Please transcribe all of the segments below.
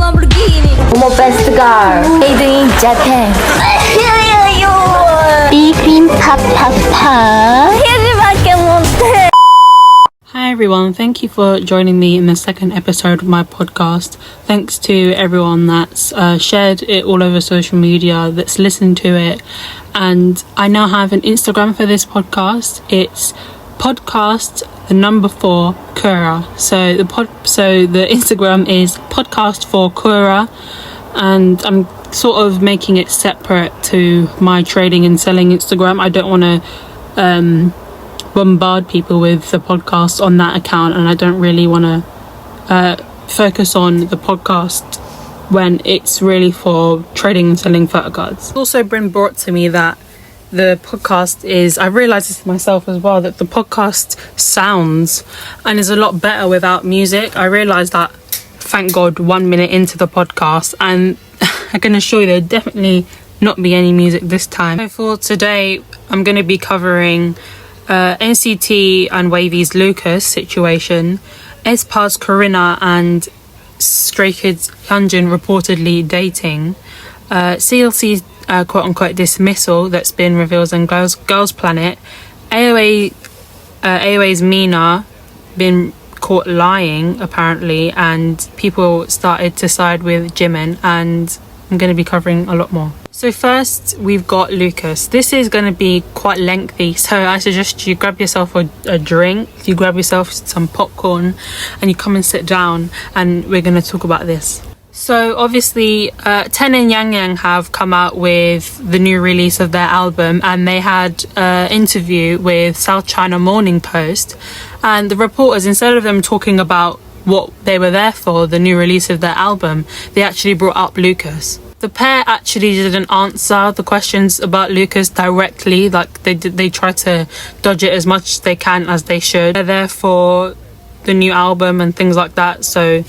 Como best girl. Made in Japan. Beeping papa. Hi everyone, thank you for joining me in the second episode of my podcast. Thanks to everyone that's shared it all over social media, that's listened to it. And I now have an Instagram for this podcast. It's podcast 4 Kura. So the Instagram is podcast for Kura, and I'm sort of making it separate to my trading and selling Instagram. I don't want to bombard people with the podcast on that account, and I don't really want to focus on the podcast when it's really for trading and selling photo cards. It's also been brought to me that the podcast is, I realised this myself as well, that the podcast sounds and is a lot better without music. I realised that, thank God, 1 minute into the podcast, and I can assure you there'll definitely not be any music this time. So for today, I'm going to be covering NCT and WAYV's Lucas situation, Aespa's Karina and Stray Kids Hyunjin reportedly dating, CLC's quote-unquote dismissal that's been revealed on Girls Planet, AOA's Mina been caught lying apparently, and people started to side with Jimin, and I'm going to be covering a lot more. So first we've got Lucas. This is going to be quite lengthy, so I suggest you grab yourself a drink, you grab yourself some popcorn, and you come and sit down, and we're going to talk about this. So obviously Ten and Yang Yang have come out with the new release of their album, and they had an interview with South China Morning Post, and the reporters, instead of them talking about what they were there for, the new release of their album, they actually brought up Lucas. The pair actually didn't answer the questions about Lucas directly, like they try to dodge it as much as they can, as they should. They're there for the new album and things like that, so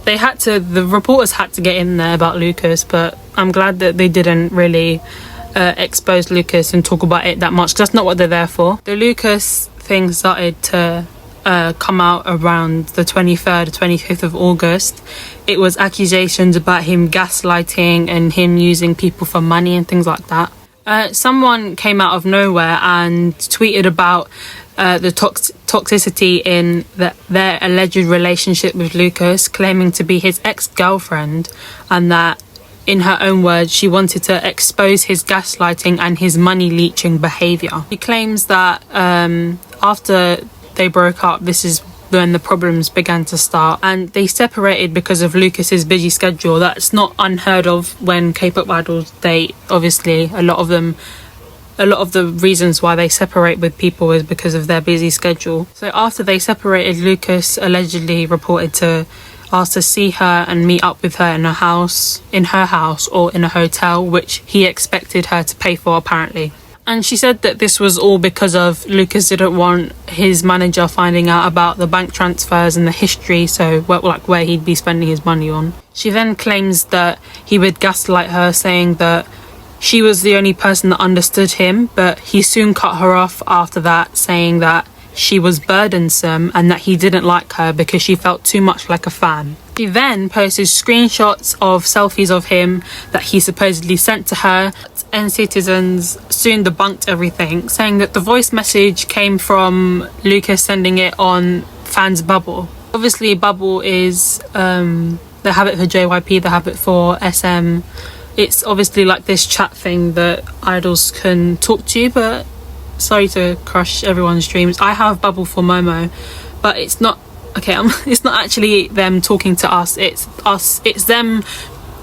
the reporters had to get in there about Lucas, but I'm glad that they didn't really expose Lucas and talk about it that much, because that's not what they're there for. The Lucas thing started to come out around the 23rd or 25th of August. It was accusations about him gaslighting and him using people for money and things like that. Someone came out of nowhere and tweeted about the toxicity in their alleged relationship with Lucas, claiming to be his ex-girlfriend, and that, in her own words, she wanted to expose his gaslighting and his money leeching behaviour. She claims that after they broke up, this is when the problems began to start, and they separated because of Lucas's busy schedule. That's not unheard of when K-pop idols date. Obviously, a lot of the reasons why they separate with people is because of their busy schedule. So after they separated, Lucas allegedly reported to ask to see her and meet up with her in her house or in a hotel, which he expected her to pay for apparently. And she said that this was all because of Lucas didn't want his manager finding out about the bank transfers and the history, so where he'd be spending his money on. She then claims that he would gaslight her, saying that she was the only person that understood him, but he soon cut her off after that, saying that she was burdensome and that he didn't like her because she felt too much like a fan. She then posted screenshots of selfies of him that he supposedly sent to her, and citizens soon debunked everything, saying that the voice message came from Lucas sending it on fans' Bubble. Obviously Bubble is they have it for JYP, they have it for SM. It's obviously like this chat thing that idols can talk to you, but sorry to crush everyone's dreams. I have Bubble for Momo, but it's not it's not actually them talking to us, it's us, it's them.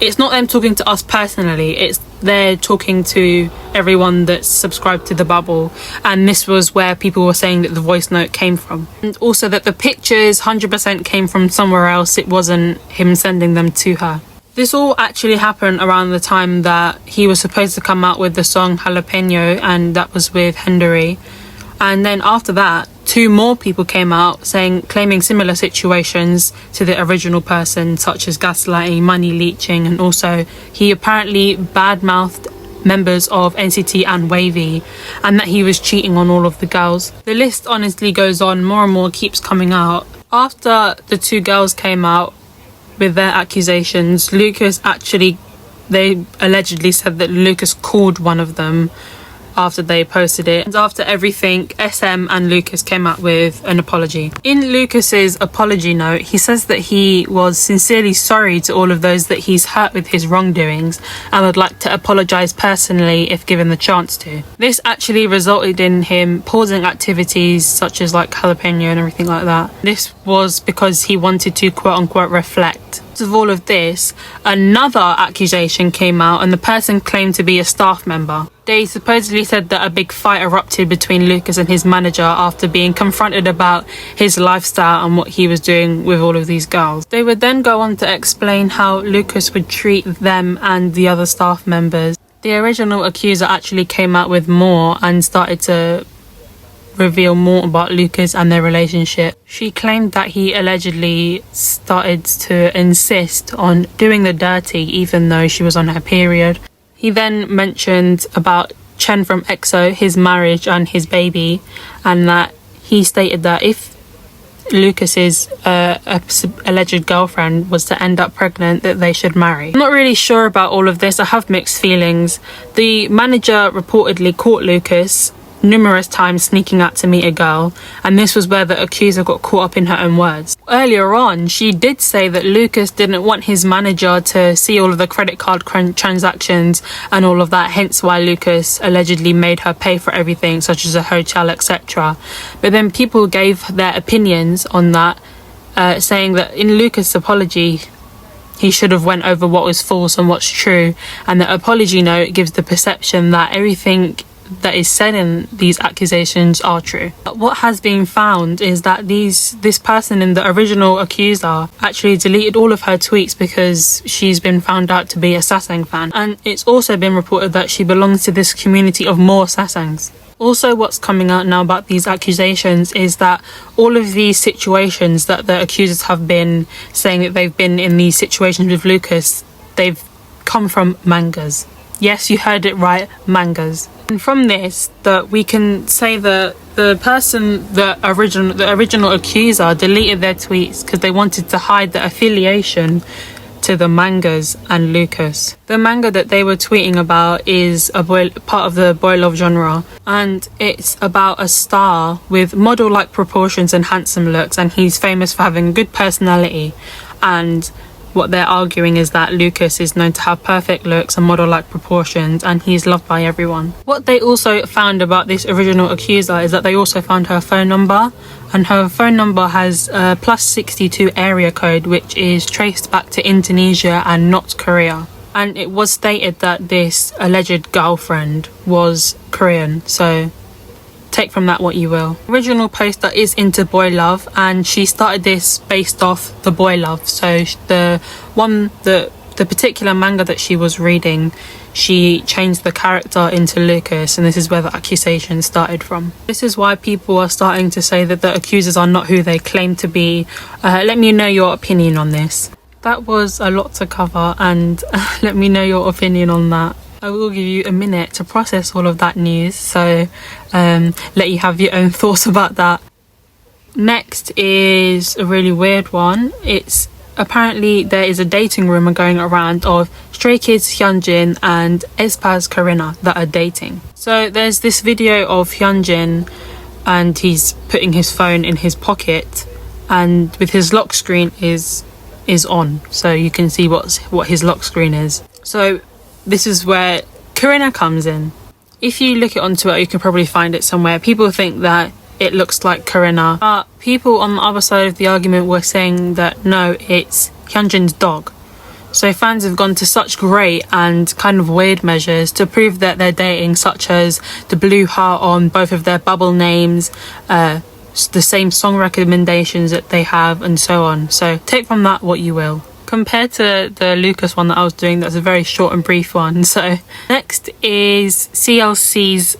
It's not them talking to us personally, it's they're talking to everyone that's subscribed to the Bubble, and this was where people were saying that the voice note came from, and also that the pictures 100% came from somewhere else. It wasn't him sending them to her. This all actually happened around the time that he was supposed to come out with the song Jalapeno, and that was with Hendery. And then after that, 2 more people came out claiming similar situations to the original person, such as gaslighting, money leeching, and also he apparently badmouthed members of NCT and WAYV, and that he was cheating on all of the girls. The list honestly goes on, more and more keeps coming out. After the 2 girls came out, with their accusations. They allegedly said that Lucas called one of them after they posted it. And after everything, SM and Lucas came out with an apology. In Lucas's apology note, he says that he was sincerely sorry to all of those that he's hurt with his wrongdoings and would like to apologize personally if given the chance to. This actually resulted in him pausing activities such as like jalapeno and everything like that. This was because he wanted to quote unquote reflect. Of all of this, another accusation came out and the person claimed to be a staff member. They supposedly said that a big fight erupted between Lucas and his manager after being confronted about his lifestyle and what he was doing with all of these girls. They would then go on to explain how Lucas would treat them and the other staff members. The original accuser actually came out with more and started to reveal more about Lucas and their relationship. She claimed that he allegedly started to insist on doing the dirty even though she was on her period. He then mentioned about Chen from EXO, his marriage and his baby, and that he stated that if Lucas's alleged girlfriend was to end up pregnant, that they should marry. I'm not really sure about all of this. I have mixed feelings. The manager reportedly caught Lucas numerous times sneaking out to meet a girl, and this was where the accuser got caught up in her own words. Earlier on, she did say that Lucas didn't want his manager to see all of the credit card transactions and all of that, hence why Lucas allegedly made her pay for everything such as a hotel, etc. But then people gave their opinions on that, saying that in Lucas' apology he should have went over what was false and what's true, and the apology note gives the perception that everything that is said in these accusations are true. But what has been found is that this person in the original accuser actually deleted all of her tweets because she's been found out to be a Sasang fan, and it's also been reported that she belongs to this community of more Sasangs. Also, what's coming out now about these accusations is that all of these situations that the accusers have been saying that they've been in these situations with Lucas, they've come from mangas. Yes, you heard it right, mangas. And from this, that we can say that the original accuser deleted their tweets because they wanted to hide the affiliation to the mangas and Lucas. The manga that they were tweeting about is part of the boy love genre, and it's about a star with model-like proportions and handsome looks, and he's famous for having good personality. And what they're arguing is that Lucas is known to have perfect looks and model-like proportions, and he's loved by everyone. What they also found about this original accuser is that they also found her phone number, and her phone number has a +62 area code, which is traced back to Indonesia and not Korea. And it was stated that this alleged girlfriend was Korean, so take from that what you will. Original poster is into boy love, and she started this based off the boy love. So the particular manga that she was reading, she changed the character into Lucas, and this is where the accusation started from. This is why people are starting to say that the accusers are not who they claim to be. Let me know your opinion on this. That was a lot to cover, and let me know your opinion on that. I will give you a minute to process all of that news, so let you have your own thoughts about that. Next is a really weird one. It's apparently there is a dating rumour going around of Stray Kids Hyunjin and Aespa's Karina that are dating. So there's this video of Hyunjin, and he's putting his phone in his pocket, and with his lock screen is on, so you can see what his lock screen is. So this is where Karina comes in. If you look it on Twitter, you can probably find it somewhere. People think that it looks like Karina, but people on the other side of the argument were saying that no, it's Hyunjin's dog. So fans have gone to such great and kind of weird measures to prove that they're dating, such as the blue heart on both of their bubble names, the same song recommendations that they have, and so on. So take from that what you will. Compared to the Lucas one that I was doing, that's a very short and brief one. So next is CLC's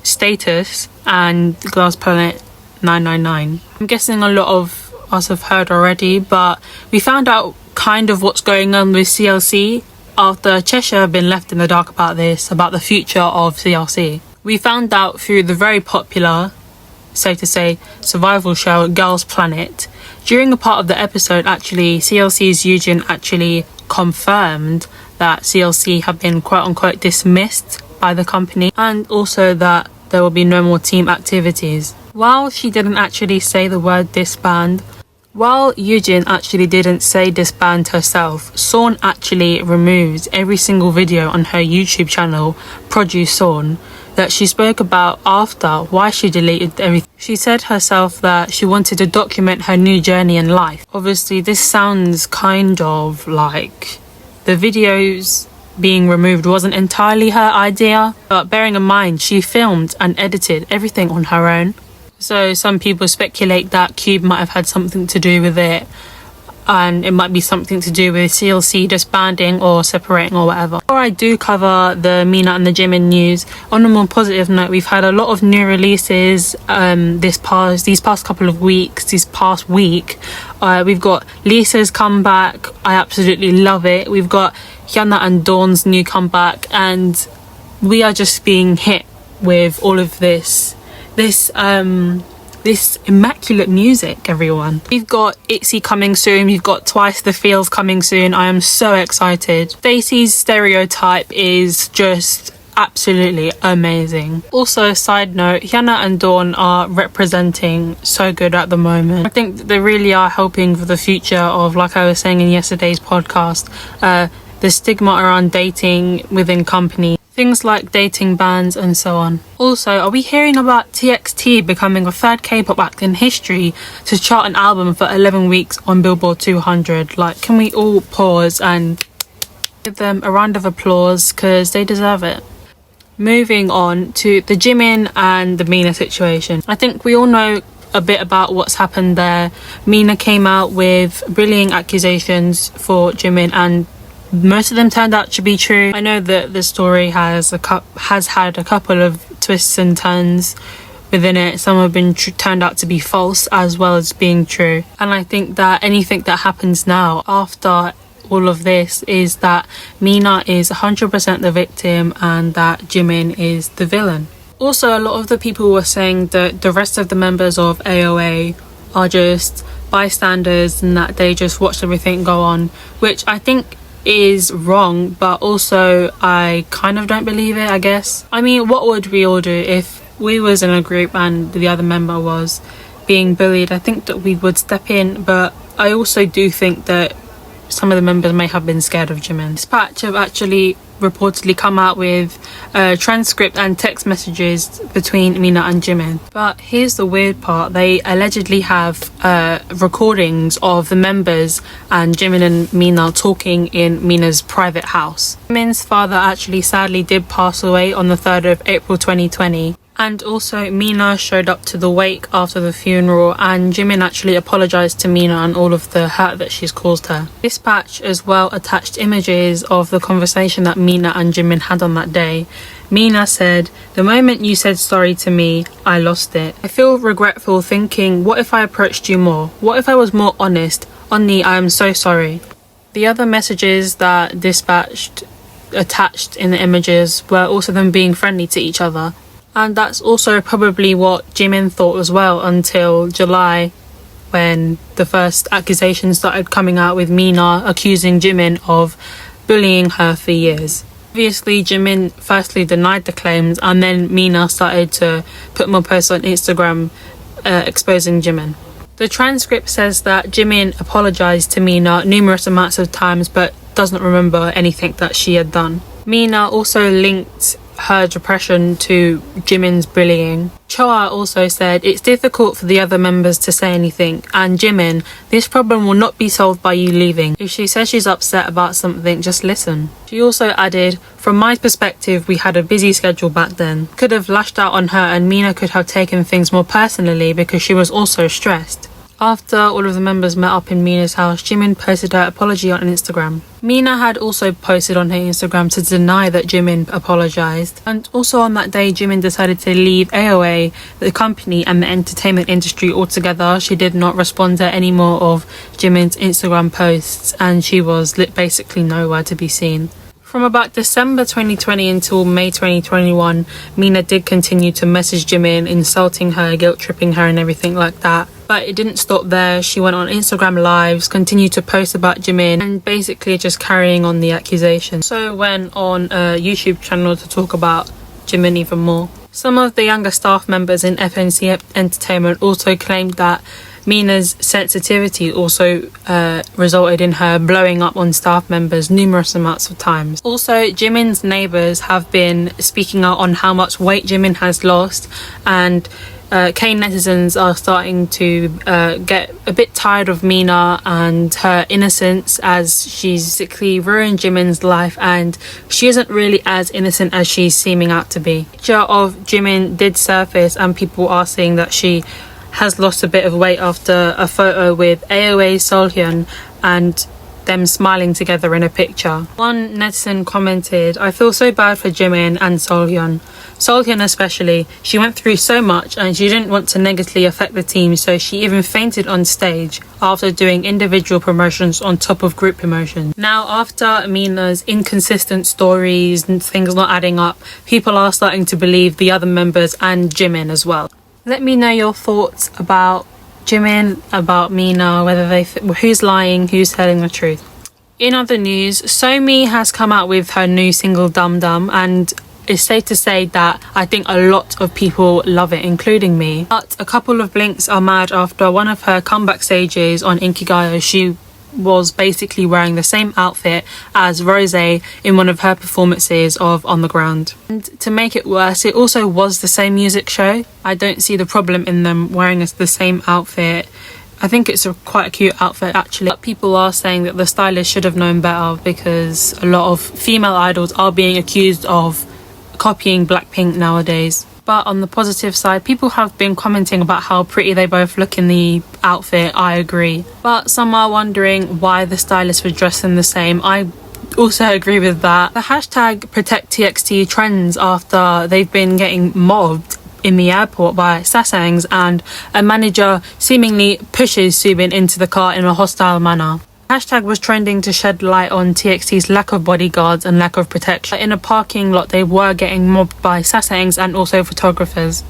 status and Glass Planet 999. I'm guessing a lot of us have heard already, but we found out kind of what's going on with CLC after Cheshire have been left in the dark about this, about the future of CLC. We found out through the very popular, so to say, survival show Girls Planet, During a part of the episode, actually, CLC's Yujin actually confirmed that CLC have been quote-unquote dismissed by the company, and also that there will be no more team activities. While she didn't actually say the word disband, while Yujin actually didn't say disband herself, Seon actually removed every single video on her YouTube channel, Produce Seon, that she spoke about after why she deleted everything. She said herself that she wanted to document her new journey in life. Obviously, this sounds kind of like the videos being removed wasn't entirely her idea, but bearing in mind she filmed and edited everything on her own. So some people speculate that Cube might have had something to do with it, and it might be something to do with CLC disbanding or separating or whatever. Before I do cover the Mina and the Jimin news, on a more positive note, we've had a lot of new releases these past couple of weeks, this past week. We've got Lisa's comeback. I absolutely love it. We've got Hyuna and Dawn's new comeback, and we are just being hit with all of this immaculate music, everyone. We've got ITZY coming soon. We've got Twice the Feels coming soon. I am so excited. Stacey's Stereotype is just absolutely amazing. Also, a side note, Hyuna and Dawn are representing so good at the moment. I think they really are helping for the future of, like I was saying in yesterday's podcast, the stigma around dating within company. Things like dating bans and so on. Also, are we hearing about TXT becoming the third K-pop act in history to chart an album for 11 weeks on Billboard 200? Like, can we all pause and give them a round of applause, because they deserve it. Moving on to the Jimin and the Mina situation. I think we all know a bit about what's happened there. Mina came out with bullying accusations for Jimin, and most of them turned out to be true. I know that the story has had a couple of twists and turns within it. Some have been turned out to be false as well as being true. And I think that anything that happens now after all of this is that Mina is 100% the victim and that Jimin is the villain. Also, a lot of the people were saying that the rest of the members of AOA are just bystanders and that they just watched everything go on, which I think is wrong, but also I kind of don't believe it, I guess. I mean, what would we all do if we was in a group and the other member was being bullied? I think that we would step in, but I also do think that some of the members may have been scared of Jimin. Dispatch have actually reportedly come out with transcript and text messages between Mina and Jimin. But here's the weird part. They allegedly have recordings of the members and Jimin and Mina talking in Mina's private house. Jimin's father actually sadly did pass away on the 3rd of April 2020. And also, Mina showed up to the wake after the funeral, and Jimin actually apologised to Mina and all of the hurt that she's caused her. Dispatch as well attached images of the conversation that Mina and Jimin had on that day. Mina said, "The moment you said sorry to me, I lost it. I feel regretful thinking, what if I approached you more? What if I was more honest? Onni, I am so sorry." The other messages that Dispatched attached in the images were also them being friendly to each other. And that's also probably what Jimin thought as well until July, when the first accusations started coming out with Mina accusing Jimin of bullying her for years. Obviously, Jimin firstly denied the claims, and then Mina started to put more posts on Instagram exposing Jimin. The transcript says that Jimin apologised to Mina numerous amounts of times but doesn't remember anything that she had done. Mina also linked her depression to Jimin's bullying. Choa also said, "It's difficult for the other members to say anything, and Jimin, this problem will not be solved by you leaving. If she says she's upset about something, just listen." She also added, "From my perspective, we had a busy schedule back then. Could have lashed out on her, and Mina could have taken things more personally because she was also stressed." After all of the members met up in Mina's house, Jimin posted her apology on Instagram. Mina had also posted on her Instagram to deny that Jimin apologised. And also on that day, Jimin decided to leave AOA, the company, and the entertainment industry altogether. She did not respond to any more of Jimin's Instagram posts, and she was basically nowhere to be seen. From about December 2020 until May 2021, Mina did continue to message Jimin, insulting her, guilt-tripping her and everything like that. But it didn't stop there. She went on Instagram lives, continued to post about Jimin, and basically just carrying on the accusation. So went on a YouTube channel to talk about Jimin even more. Some of the younger staff members in FNC Entertainment also claimed that Mina's sensitivity also resulted in her blowing up on staff members numerous amounts of times. Also, Jimin's neighbours have been speaking out on how much weight Jimin has lost, and K netizens are starting to get a bit tired of Mina and her innocence, as she's basically ruined Jimin's life and she isn't really as innocent as she's seeming out to be. A picture of Jimin did surface and people are saying that she has lost a bit of weight after a photo with AOA Solhyun and them smiling together in a picture. One netizen commented, "I feel so bad for Jimin and Solhyun. Solhyun especially. She went through so much and she didn't want to negatively affect the team, so she even fainted on stage after doing individual promotions on top of group promotions." Now, after Mina's inconsistent stories and things not adding up, people are starting to believe the other members and Jimin as well. Let me know your thoughts about Jimin, about Mina, who's lying, who's telling the truth. In other news, Somi has come out with her new single Dum Dum, and it's safe to say that I think a lot of people love it, including me. But a couple of Blinks are mad after one of her comeback stages on Inkigayo. She was basically wearing the same outfit as Rose in one of her performances of On the Ground. And to make it worse, it also was the same music show. I don't see the problem in them wearing the same outfit. I think it's quite a cute outfit actually. But people are saying that the stylist should have known better, because a lot of female idols are being accused of copying Blackpink nowadays. But on the positive side, people have been commenting about how pretty they both look in the outfit. I agree. But some are wondering why the stylists were dressed in the same. I also agree with that. The hashtag #ProtectTXT trends after they've been getting mobbed in the airport by sasaengs, and a manager seemingly pushes Subin into the car in a hostile manner. Hashtag was trending to shed light on TXT's lack of bodyguards and lack of protection. In a parking lot, they were getting mobbed by sasaengs and also photographers.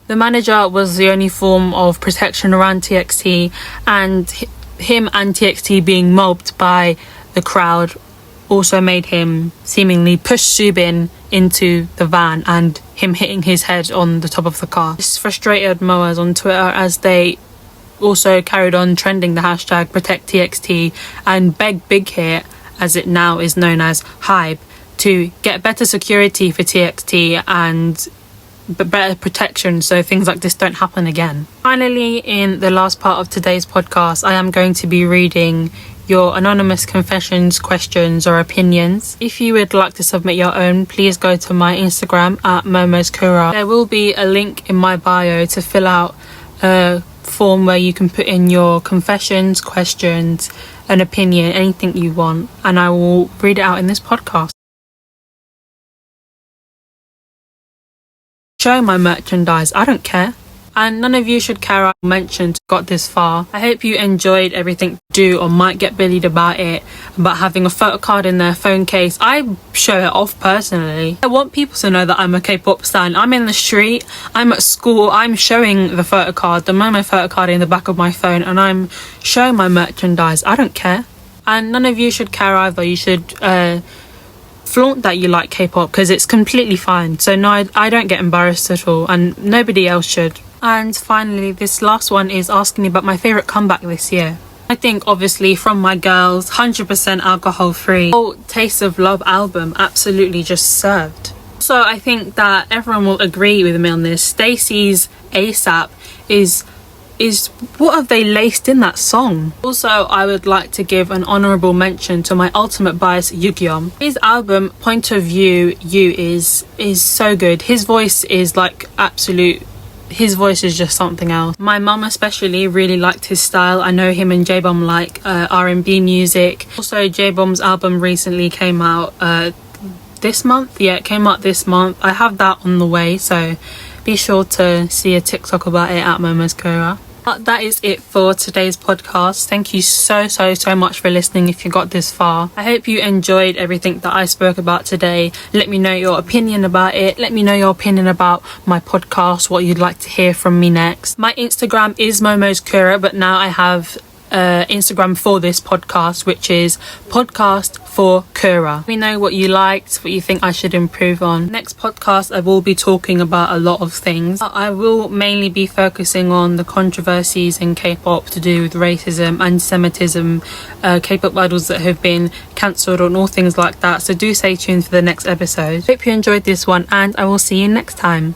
The manager was the only form of protection around TXT, and him and TXT being mobbed by the crowd also made him seemingly push Subin into the van and him hitting his head on the top of the car. This frustrated Moas on Twitter, as they also carried on trending the hashtag #ProtectTXT and begged Big Hit, as it now is known as Hype, to get better security for TXT and better protection so things like this don't happen again. Finally, in the last part of today's podcast, I am going to be reading your anonymous confessions, questions or opinions. If you would like to submit your own, please go to my Instagram at @momoskura. There will be a link in my bio to fill out a form where you can put in your confessions, questions, an opinion, anything you want, and I will read it out in this podcast. Show my merchandise, I don't care. And none of you should care I mentioned got this far. I hope you enjoyed everything do or might get bullied about it, about having a photo card in their phone case. I show it off personally. I want people to know that I'm a K-pop stan. I'm in the street, I'm at school, I'm showing the photo card, the Momo photo card in the back of my phone, and I'm showing my merchandise. I don't care. And none of you should care either. You should flaunt that you like K-pop, because it's completely fine. So no, I don't get embarrassed at all, and nobody else should. And finally, this last one is asking me about my favourite comeback this year. I think obviously From My Girls, 100% alcohol free. Whole Taste of Love album absolutely just served. So I think that everyone will agree with me on this. Stacey's ASAP is what have they laced in that song? Also, I would like to give an honourable mention to my ultimate bias, Yugyeom. His album Point of View You is so good. His voice is like his voice is just something else. My mum especially really liked his style. I know him and J-Bomb like R&B music. Also, J-Bomb's album recently came out this month. Yeah, it came out this month. I have that on the way, so be sure to see a TikTok about it at Momoskura. But that is it for today's podcast. Thank you so much for listening if you got this far. I hope you enjoyed everything that I spoke about today. Let me know your opinion about it. Let me know your opinion about my podcast, what you'd like to hear from me next. My Instagram is Momo's Kura, but now I have Instagram for this podcast, which is podcast for Kura. Let me know what you liked, what you think I should improve on. Next podcast I will be talking about a lot of things. I will mainly be focusing on the controversies in K-pop to do with racism, anti-Semitism, K-pop idols that have been cancelled and all things like that, so do stay tuned for the next episode. Hope you enjoyed this one and I will see you next time.